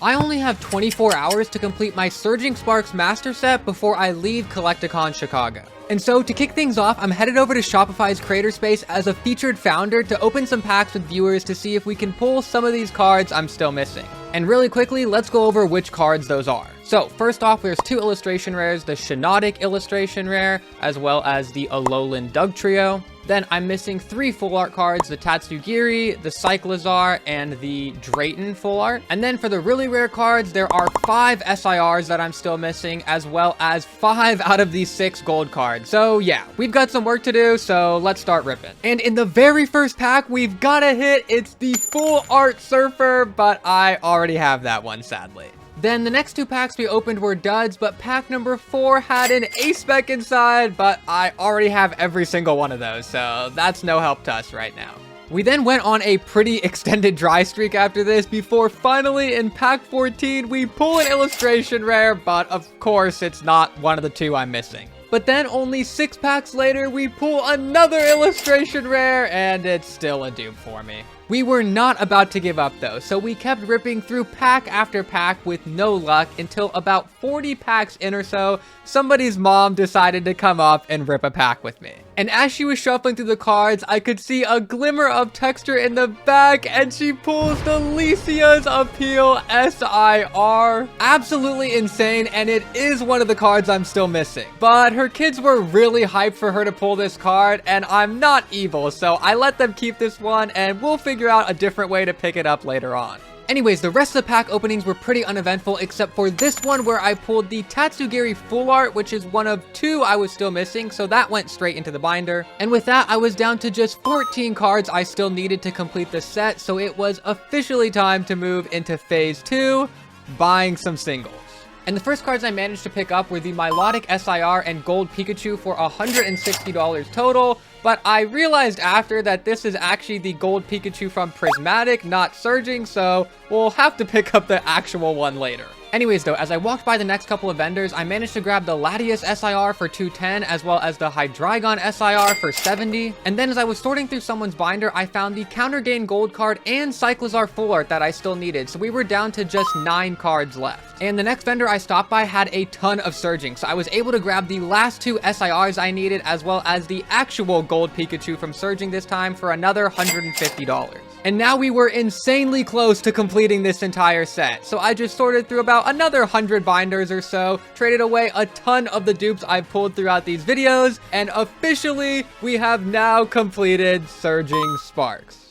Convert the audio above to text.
I only have 24 hours to complete my Surging Sparks Master Set before I leave Collecticon Chicago. And so, to kick things off, I'm headed over to Shopify's Creator Space as a featured founder to open some packs with viewers to see if we can pull some of these cards I'm still missing. And really quickly, let's go over which cards those are. So, first off, there's two illustration rares, the Shiinotic illustration rare, as well as the Alolan Dugtrio. Then I'm missing 3 full art cards, the Tatsugiri, the Cyclizar, and the Drayton full art. And then for the really rare cards, there are 5 SIRs that I'm still missing, as well as 5 out of these 6 gold cards. So yeah, we've got some work to do, so let's start ripping. And in the very first pack, we've got a hit. It's the full art Surfer, but I already have that one, sadly. Then the next 2 packs we opened were duds, but pack number 4 had an A-Spec inside, but I already have every single one of those, so that's no help to us right now. We then went on a pretty extended dry streak after this before finally in pack 14 we pull an illustration rare, but of course it's not one of the 2 I'm missing. But then only 6 packs later we pull another illustration rare and it's still a dupe for me. We were not about to give up though, so we kept ripping through pack after pack with no luck until about 40 packs in or so, somebody's mom decided to come up and rip a pack with me. And as she was shuffling through the cards, I could see a glimmer of texture in the back and she pulls the Lisia's Appeal SIR. Absolutely insane, and it is one of the cards I'm still missing. But her kids were really hyped for her to pull this card, and I'm not evil, so I let them keep this one and we'll figure out a different way to pick it up later on. Anyways, the rest of the pack openings were pretty uneventful except for this one where I pulled the Tatsugiri full art, which is one of 2 I was still missing, so that went straight into the binder. And with that, I was down to just 14 cards I still needed to complete the set, so it was officially time to move into phase 2, buying some singles. And the first cards I managed to pick up were the Milotic SIR and Gold Pikachu for $160 total, but I realized after that this is actually the Gold Pikachu from Prismatic, not Surging, so we'll have to pick up the actual one later. Anyways though, as I walked by the next couple of vendors, I managed to grab the Latias SIR for $210, as well as the Hydreigon SIR for $70. And then as I was sorting through someone's binder, I found the Counter Gain Gold card and Cyclizar full art that I still needed, so we were down to just 9 cards left. And the next vendor I stopped by had a ton of Surging, so I was able to grab the last 2 SIRs I needed, as well as the actual Gold Pikachu from Surging this time for another $150. And now we were insanely close to completing this entire set, so I just sorted through about another 100 binders or so, traded away a ton of the dupes I've pulled throughout these videos, and officially we have now completed Surging Sparks.